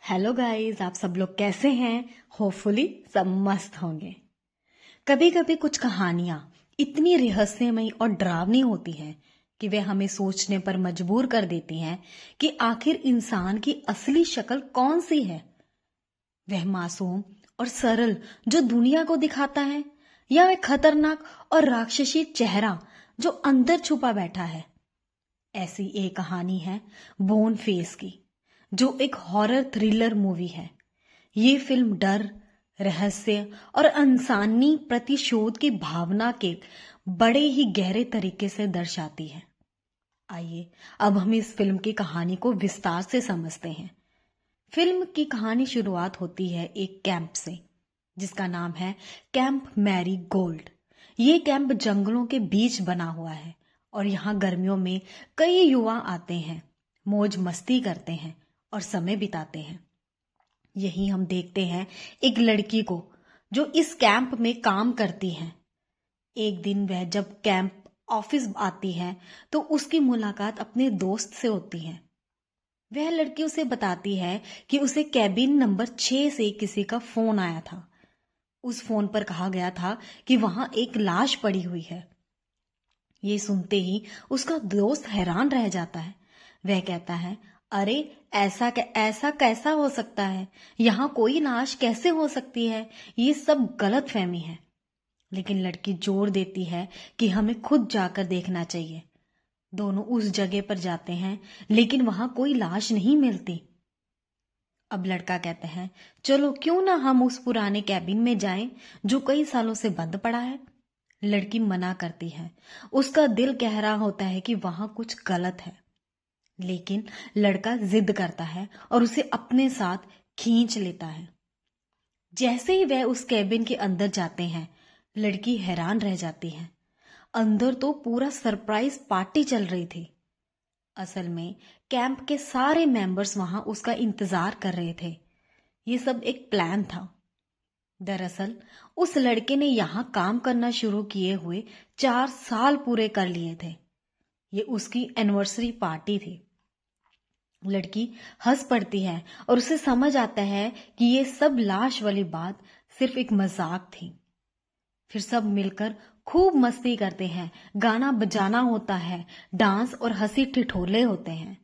Hello guys, आप सब लोग कैसे हैं? होपफुली सब मस्त होंगे। कभी कभी कुछ कहानियां इतनी रहस्यमयी और डरावनी होती हैं कि वे हमें सोचने पर मजबूर कर देती हैं कि आखिर इंसान की असली शक्ल कौन सी है। वह मासूम और सरल जो दुनिया को दिखाता है, या वह खतरनाक और राक्षसी चेहरा जो अंदर छुपा बैठा है। ऐसी एक कहानी है बोन फेस की, जो एक हॉरर थ्रिलर मूवी है। ये फिल्म डर, रहस्य और इंसानी प्रतिशोध की भावना के बड़े ही गहरे तरीके से दर्शाती है। आइए अब हम इस फिल्म की कहानी को विस्तार से समझते हैं। फिल्म की कहानी शुरुआत होती है एक कैंप से, जिसका नाम है कैंप मैरी गोल्ड। ये कैंप जंगलों के बीच बना हुआ है और यहाँ गर्मियों में कई युवा आते हैं, मौज मस्ती करते हैं और समय बिताते हैं। यही हम देखते हैं एक लड़की को जो इस कैंप में काम करती है। एक दिन वह जब कैंप ऑफिस आती है तो उसकी मुलाकात अपने दोस्त से होती है। वह लड़की उसे बताती है कि उसे कैबिन नंबर 6 से किसी का फोन आया था। उस फोन पर कहा गया था कि वहां एक लाश पड़ी हुई है। ये सुनते ही उसका दोस्त हैरान रह जाता है। वह कहता है, अरे ऐसा कैसा हो सकता है? यहाँ कोई लाश कैसे हो सकती है? ये सब गलत फहमी है। लेकिन लड़की जोर देती है कि हमें खुद जाकर देखना चाहिए। दोनों उस जगह पर जाते हैं, लेकिन वहां कोई लाश नहीं मिलती। अब लड़का कहते हैं, चलो क्यों ना हम उस पुराने कैबिन में जाएं जो कई सालों से बंद पड़ा है। लड़की मना करती है। उसका दिल कह रहा होता है कि वहां कुछ गलत है, लेकिन लड़का जिद करता है और उसे अपने साथ खींच लेता है। जैसे ही वह उस कैबिन के अंदर जाते हैं, लड़की हैरान रह जाती है। अंदर तो पूरा सरप्राइज पार्टी चल रही थी। असल में कैंप के सारे मेंबर्स वहां उसका इंतजार कर रहे थे। ये सब एक प्लान था। दरअसल उस लड़के ने यहां काम करना शुरू किए हुए 4 साल पूरे कर लिए थे। ये उसकी एनिवर्सरी पार्टी थी। लड़की हंस पड़ती है और उसे समझ आता है कि ये सब लाश वाली बात सिर्फ एक मजाक थी। फिर सब मिलकर खूब मस्ती करते हैं, गाना बजाना होता है, डांस और हंसी ठिठोले होते हैं।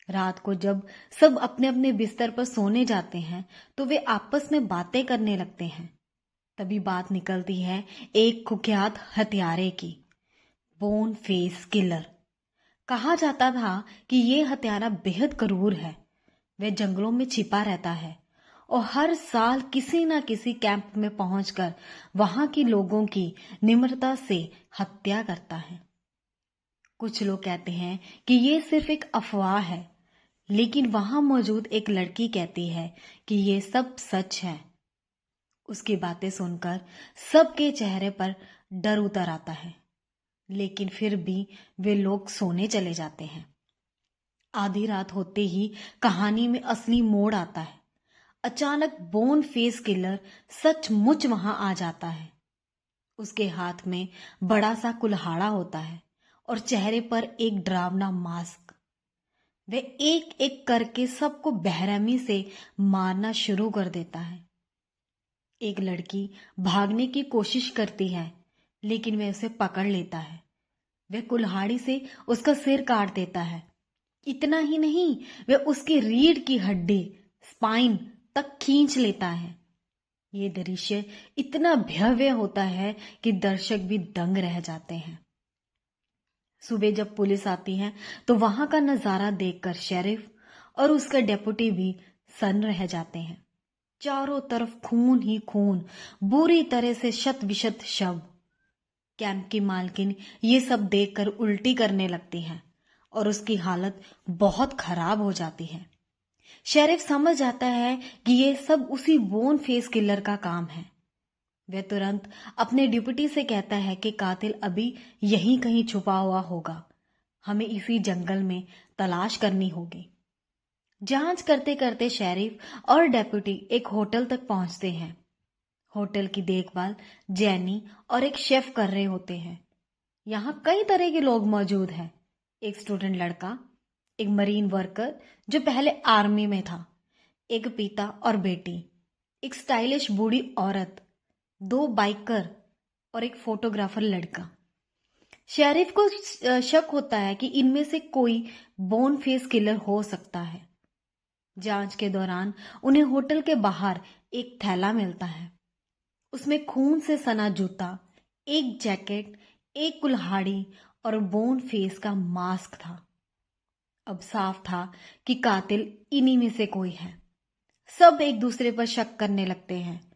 रात को जब सब अपने अपने बिस्तर पर सोने जाते हैं तो वे आपस में बातें करने लगते हैं। तभी बात निकलती है एक कुख्यात हत्यारे की, बोन फेस किलर। कहा जाता था कि ये हत्यारा बेहद क्रूर है। वह जंगलों में छिपा रहता है और हर साल किसी न किसी कैंप में पहुंचकर वहां के लोगों की निम्रता से हत्या करता है। कुछ लोग कहते हैं कि ये सिर्फ एक अफवाह है, लेकिन वहां मौजूद एक लड़की कहती है कि ये सब सच है। उसकी बातें सुनकर सबके चेहरे पर डर उतर आता है, लेकिन फिर भी वे लोग सोने चले जाते हैं। आधी रात होते ही कहानी में असली मोड़ आता है। अचानक बोन फेस किलर सचमुच वहां आ जाता है। उसके हाथ में बड़ा सा कुल्हाड़ा होता है और चेहरे पर एक डरावना मास्क। वह एक एक करके सबको बेरहमी से मारना शुरू कर देता है। एक लड़की भागने की कोशिश करती है, लेकिन वह उसे पकड़ लेता है। वह कुल्हाड़ी से उसका सिर काट देता है। इतना ही नहीं, वह उसकी रीढ़ की हड्डी, स्पाइन तक खींच लेता है। ये दृश्य इतना भव्य होता है कि दर्शक भी दंग रह जाते हैं। सुबह जब पुलिस आती है तो वहां का नजारा देखकर शेरिफ और उसका डेप्यूटी भी सन्न रह जाते हैं। चारों तरफ खून ही खून, बुरी तरह से शत विशत शव। कैंप की मालकिन ये सब देखकर उल्टी करने लगती है और उसकी हालत बहुत खराब हो जाती है। शेरिफ समझ आता है कि ये सब उसी बोन फेस किलर का काम है। वह तुरंत अपने डिप्टी से कहता है कि कातिल अभी यहीं कहीं छुपा हुआ होगा। हमें इसी जंगल में तलाश करनी होगी। जांच करते करते शेरिफ और डेप्यूटी एक होटल तक पहुंचते हैं। होटल की देखभाल जैनी और एक शेफ कर रहे होते हैं। यहाँ कई तरह के लोग मौजूद हैं। एक स्टूडेंट लड़का, एक मरीन वर्कर जो पहले आर्मी में था, एक पिता और बेटी, एक स्टाइलिश बूढ़ी औरत, दो बाइकर और एक फोटोग्राफर लड़का। शेरिफ को शक होता है कि इनमें से कोई बोन फेस किलर हो सकता है। जांच के दौरान उन्हें होटल के बाहर एक थैला मिलता है। उसमें खून से सना जूता, एक जैकेट, एक कुल्हाड़ी और बोन फेस का मास्क था। अब साफ था कि कातिल इन्हीं में से कोई है। सब एक दूसरे पर शक करने लगते हैं,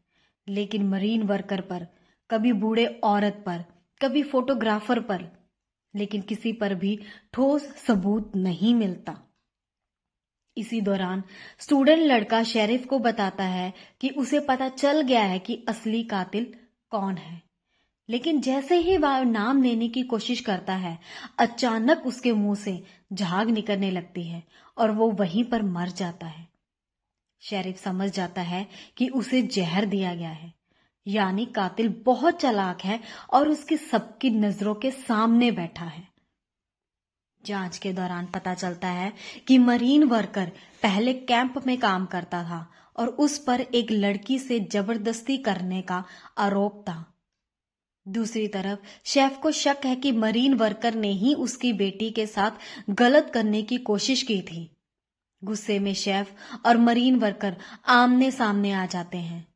लेकिन मरीन वर्कर पर, कभी बूढ़े औरत पर, कभी फोटोग्राफर पर, लेकिन किसी पर भी ठोस सबूत नहीं मिलता। इसी दौरान स्टूडेंट लड़का शेरिफ को बताता है कि उसे पता चल गया है कि असली कातिल कौन है। लेकिन जैसे ही वह नाम लेने की कोशिश करता है, अचानक उसके मुंह से झाग निकलने लगती है और वो वहीं पर मर जाता है। शेरिफ समझ जाता है कि उसे जहर दिया गया है, यानी कातिल बहुत चालाक है और उसकी सबकी नजरों के सामने बैठा है। जांच के दौरान पता चलता है कि मरीन वर्कर पहले कैंप में काम करता था और उस पर एक लड़की से जबरदस्ती करने का आरोप था। दूसरी तरफ शेफ को शक है कि मरीन वर्कर ने ही उसकी बेटी के साथ गलत करने की कोशिश की थी। गुस्से में शेफ और मरीन वर्कर आमने सामने आ जाते हैं।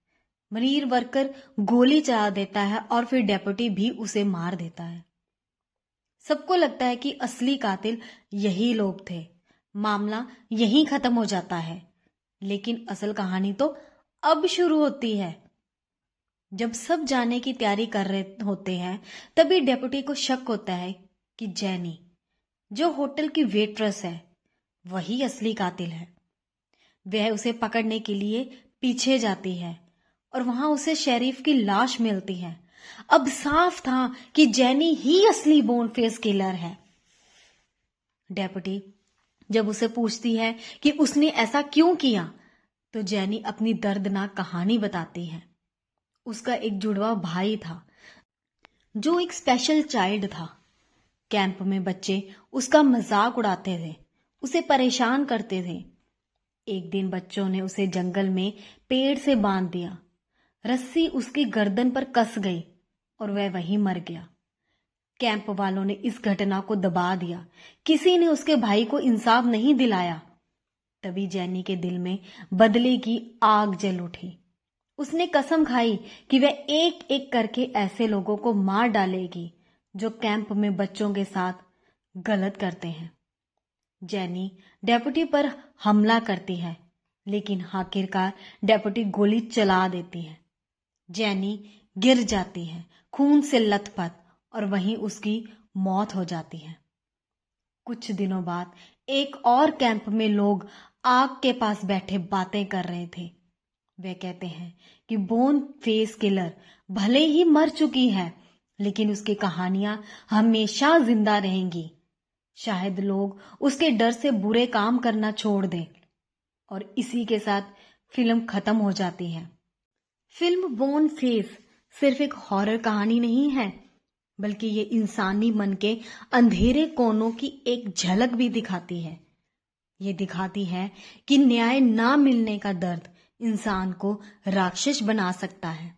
मरीन वर्कर गोली चला देता है और फिर डेप्यूटी भी उसे मार देता है। सबको लगता है कि असली कातिल यही लोग थे। मामला यहीं खत्म हो जाता है, लेकिन असल कहानी तो अब शुरू होती है। जब सब जाने की तैयारी कर रहे होते हैं, तभी डेप्यूटी को शक होता है कि जैनी, जो होटल की वेट्रेस है, वही असली कातिल है। वह उसे पकड़ने के लिए पीछे जाती है और वहां उसे शेरिफ की लाश मिलती है। अब साफ था कि जैनी ही असली बोन फेस किलर है। डेप्यूटी जब उसे पूछती है कि उसने ऐसा क्यों किया, तो जैनी अपनी दर्दनाक कहानी बताती है। उसका एक जुड़वा भाई था जो एक स्पेशल चाइल्ड था। कैंप में बच्चे उसका मजाक उड़ाते थे, उसे परेशान करते थे। एक दिन बच्चों ने उसे जंगल में पेड़ से बांध दिया। रस्सी उसकी गर्दन पर कस गई और वह वहीं मर गया। कैंप वालों ने इस घटना को दबा दिया। किसी ने उसके भाई को इंसाफ नहीं दिलाया। तभी जैनी के दिल में बदले की आग जल उठी। उसने कसम खाई कि वह एक एक करके ऐसे लोगों को मार डालेगी जो कैंप में बच्चों के साथ गलत करते हैं। जैनी डेप्यूटी पर हमला करती है, लेकिन आखिरकार डेप्यूटी गोली चला देती है। जैनी गिर जाती है, खून से लथपथ, और वहीं उसकी मौत हो जाती है। कुछ दिनों बाद एक और कैंप में लोग आग के पास बैठे बातें कर रहे थे। वे कहते हैं कि बोन फेस किलर भले ही मर चुकी है, लेकिन उसकी कहानियां हमेशा जिंदा रहेंगी। शायद लोग उसके डर से बुरे काम करना छोड़ दें। और इसी के साथ फिल्म खत्म हो जाती है। फिल्म बोन फेस सिर्फ एक हॉरर कहानी नहीं है, बल्कि ये इंसानी मन के अंधेरे कोनों की एक झलक भी दिखाती है। ये दिखाती है कि न्याय ना मिलने का दर्द इंसान को राक्षस बना सकता है।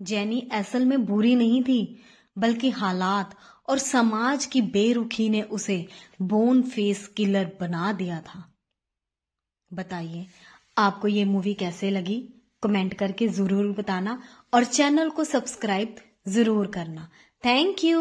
जैनी असल में बुरी नहीं थी, बल्कि हालात और समाज की बेरुखी ने उसे बोन फेस किलर बना दिया था। बताइए आपको ये मूवी कैसे लगी? कमेंट करके जरूर बताना और चैनल को सब्सक्राइब जरूर करना। Thank you.